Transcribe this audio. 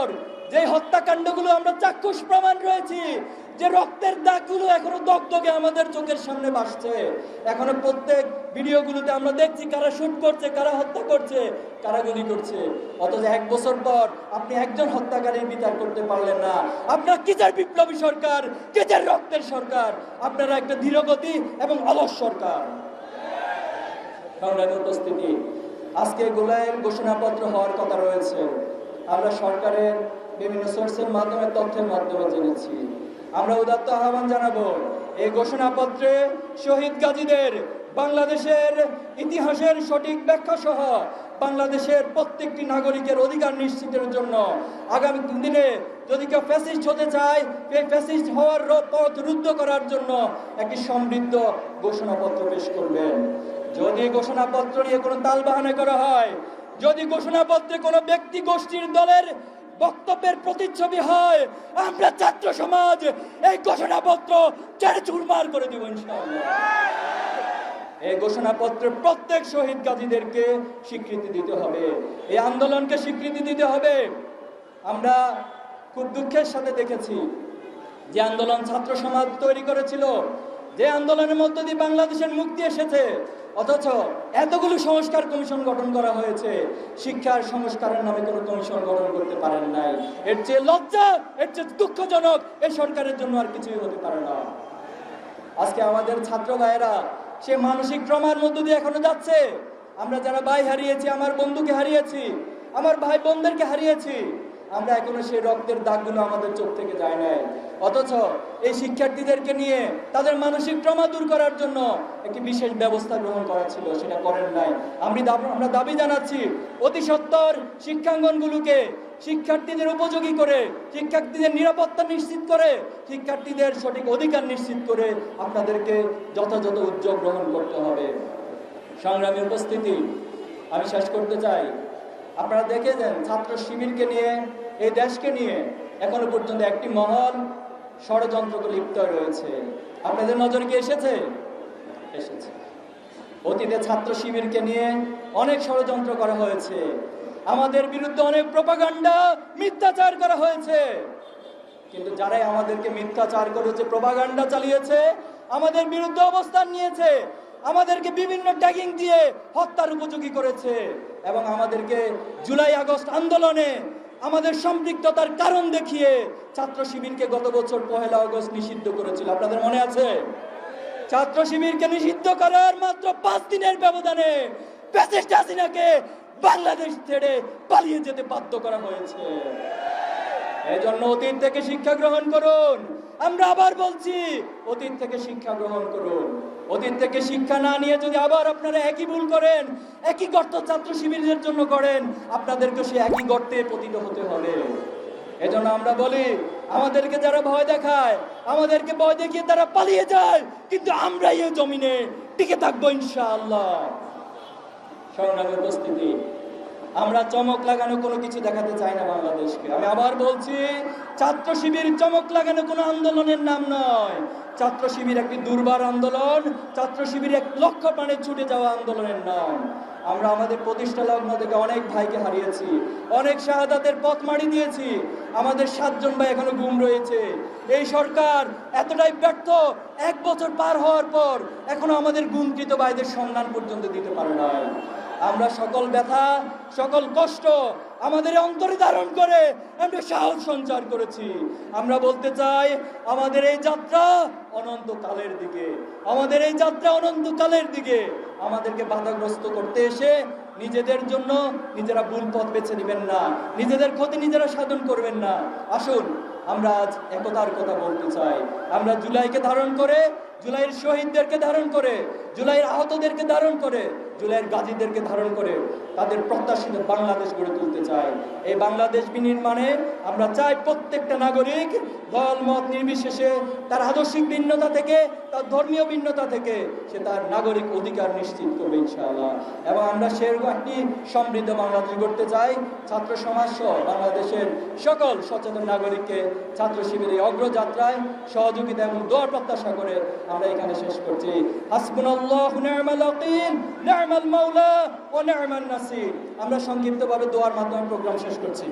বছর যে হত্যাকাণ্ডগুলো আমরা চাক্ষুষ প্রমাণ রয়েছি, যে রক্তের দাগগুলো এখনো দগদগে আমাদের চোখের সামনে ভাসছে। এখনো প্রত্যেক ভিডিওগুলোতে আমরা দেখছি কারা শুট করছে, কারা হত্যা করছে, কারা গুলি করছে। অথচ 1 বছর পর আপনি একজন হত্যাকারীর বিচার করতে পারলেন না। আপনার কিসের বিপ্লবী সরকার, কিসের রক্তের সরকার? আপনারা একটা ধীরগতি এবং অলস সরকার। সংগ্রামী উপস্থিতি, আজকে গোলায়ের ঘোষণাপত্র হওয়ার কথা রয়েছে। আমরা সরকারের বিভিন্ন সোর্সের মাধ্যমে, তথ্যের মাধ্যমে জেনেছি। আমরা উদাত্ত আহ্বান জানাবো, এই ঘোষণাপত্রে শহীদ গাজীদের বাংলাদেশের ইতিহাসের সঠিক ব্যাখ্যা সহ বাংলাদেশের প্রত্যেকটি নাগরিকের অধিকার নিশ্চিতের জন্য আগামী দিনে যদি কেউ ফ্যাসিস্ট হতে চায়, এই ফ্যাসিস্ট হওয়ার পথ রুদ্ধ করার জন্য একটি সমৃদ্ধ ঘোষণাপত্র পেশ করবেন। যদি ঘোষণাপত্র নিয়ে কোনো তালবাহানা করা হয়, যদি ঘোষণাপত্রে কোনো ব্যক্তি গোষ্ঠীর দলের বক্তব্যের প্রতিচ্ছবি হয়, আমরা ছাত্র সমাজ এই ঘোষণাপত্র ছেড়ে চুরমার করে দিব ইনশাআল্লাহ। এই ঘোষণাপত্রে প্রত্যেক শহীদ গাজীদেরকে স্বীকৃতি দিতে হবে, এই আন্দোলনকে স্বীকৃতি দিতে হবে। আমরা খুব দুঃখের সাথে দেখেছি যে আন্দোলন ছাত্র সমাজ তৈরি করেছিল, যে আন্দোলনের মধ্য দিয়ে বাংলাদেশের মুক্তি এসেছে, অথচ এতগুলো সংস্কার কমিশন গঠন করা হয়েছে, শিক্ষার সংস্কারের নামে কোনো কমিশন গঠন করতে পারেন নাই। এর চেয়ে লজ্জা, এর চেয়ে দুঃখজনক এই সরকারের জন্য আর কিছুই হতে পারে না। আজকে আমাদের ছাত্র ভাইয়েরা সে মানসিক ট্রমার মধ্য দিয়ে এখনো যাচ্ছে। আমরা যারা ভাই হারিয়েছি, আমার বন্ধুকে হারিয়েছি, আমার ভাই বোনদেরকে হারিয়েছি, আমরা এখনো সেই রক্তের দাগগুলো আমাদের চোখ থেকে যায় নাই। অথচ এই শিক্ষার্থীদেরকে নিয়ে তাদের মানসিক ট্রমা দূর করার জন্য একটি বিশেষ ব্যবস্থা গ্রহণ করা ছিল, সেটা করেন নাই। আমরা দাবি জানাচ্ছি, অতি সত্বর শিক্ষাঙ্গনগুলোকে শিক্ষার্থীদের উপযোগী করে, শিক্ষার্থীদের নিরাপত্তা নিশ্চিত করে, শিক্ষার্থীদের সঠিক অধিকার নিশ্চিত করে আপনাদেরকে যথাযথ উদ্যোগ গ্রহণ করতে হবে। সংগ্রামী উপস্থিতি, আমি শেষ করতে চাই, আপনারা দেখে যান ছাত্র শিবিরকে নিয়ে, এই দেশকে নিয়ে এখনো পর্যন্ত একটি মহল ষড়যন্ত্র লিপ্ত রয়েছে। আপনাদের নজরে কি এসেছে? এসেছে। অতীতে ছাত্র শিবিরকে নিয়ে অনেক ষড়যন্ত্র করা হয়েছে, আমাদের বিরুদ্ধে অনেক প্রোপাগান্ডা, মিথ্যাচার করা হয়েছে। কিন্তু যারাই আমাদেরকে মিথ্যাচার করেছে, প্রোপাগান্ডা চালিয়েছে, আমাদের বিরুদ্ধে অবস্থান নিয়েছে, আমাদেরকে বিভিন্ন ট্যাগিং দিয়ে হত্যার উপযোগী করেছে এবং আমাদেরকে জুলাই আগস্ট আন্দোলনে আমাদের সম্পৃক্ততার কারণ দেখিয়ে ছাত্র শিবিরকে গত বছর 1 আগস্ট নিষিদ্ধ করেছিল। আপনাদের মনে আছে? ছাত্র শিবিরকে নিষিদ্ধ করার মাত্র 5 দিনের ব্যবধানে ফ্যাসিস্ট হাসিনাকে বাংলাদেশ ছেড়ে পালিয়ে যেতে বাধ্য করা হয়েছে। এজন্য অতীত থেকে শিক্ষা গ্রহণ করুন। আমরা আবার বলছি, অতীত থেকে শিক্ষা গ্রহণ করুন। অতীত থেকে শিক্ষা না নিয়ে যদি আবার আপনারা একই ভুল করেন, একই গর্ত ছাত্র শিবিরের জন্য করেন, আপনাদেরকে সে একই গর্তে পতিত হতে হবে। এজন্য আমরা বলি, আমাদেরকে যারা ভয় দেখায়, আমাদেরকে ভয় দেখিয়ে তারা পালিয়ে যায়, কিন্তু আমরা এই জমিনে টিকে থাকবো ইনশাআল্লাহ। সংগ্রামী উপস্থিতি, আমরা চমক লাগানো কোনো কিছু দেখাতে চাই না বাংলাদেশকে। আমি আবার বলছি, ছাত্র শিবির চমক লাগানো কোনো আন্দোলনের নাম নয়। ছাত্র শিবির একটি দুর্বার আন্দোলন, ছাত্র শিবির 1 লক্ষ প্রাণে ছুটে যাওয়া আন্দোলনের নাম। আমরা আমাদের প্রতিষ্ঠা লগ্ন থেকে অনেক ভাইকে হারিয়েছি, অনেক শাহাদাতের পথ মাড়ি দিয়েছি। আমাদের 7 জন ভাই এখনো গুম রয়েছে। এই সরকার এতটাই ব্যর্থ, 1 বছর পার হওয়ার পর এখনো আমাদের গুমকৃত ভাইদের সন্ধান পর্যন্ত দিতে পারে না। আমরা সকল ব্যথা, সকল কষ্ট আমাদের অন্তরে ধারণ করে আমরা সাহস সঞ্চার করেছি। আমরা বলতে চাই, আমাদের এই যাত্রা অনন্তকালের দিকে, আমাদের এই যাত্রা অনন্তকালের দিকে। আমাদেরকে বাধাগ্রস্ত করতে এসে নিজেদের জন্য নিজেরা ভুল পথ বেছে নেবেন না, নিজেদের ক্ষতি নিজেরা সাধন করবেন না। আসুন আমরা আজ একতার কথা বলতে চাই। আমরা জুলাইকে ধারণ করে, জুলাইয়ের শহীদদেরকে ধারণ করে, জুলাইয়ের আহতদেরকে ধারণ করে, জুলাইয়ের গাজীদেরকে ধারণ করে তাদের প্রত্যাশিত বাংলাদেশ গড়ে তুলতে চাই। এই বাংলাদেশ বিনির্মাণে আমরা চাই প্রত্যেকটা নাগরিক দল মত নির্বিশেষে, তার আদর্শিক ভিন্নতা থেকে, তার ধর্মীয় ভিন্নতা থেকে সে তার নাগরিক অধিকার নিশ্চিত করবে ইনশাআল্লাহ। এবং আমরা সেরকম একটি সমৃদ্ধ বাংলাদেশ গড়তে চাই। ছাত্র সমাজ সহ বাংলাদেশের সকল সচেতন নাগরিককে ছাত্র শিবিরের অগ্রযাত্রায় সহযোগিতা এবং দোয়ার প্রত্যাশা করে আমরা এখানে শেষ করছি। হাসবুনাল্লাহু নি'মাল ওয়াকিল, নি'মাল মাওলা ওয়া নি'মান নাসির। আমরা সংক্ষিপ্তভাবে দোয়ার মাধ্যমে প্রোগ্রাম শেষ করছি।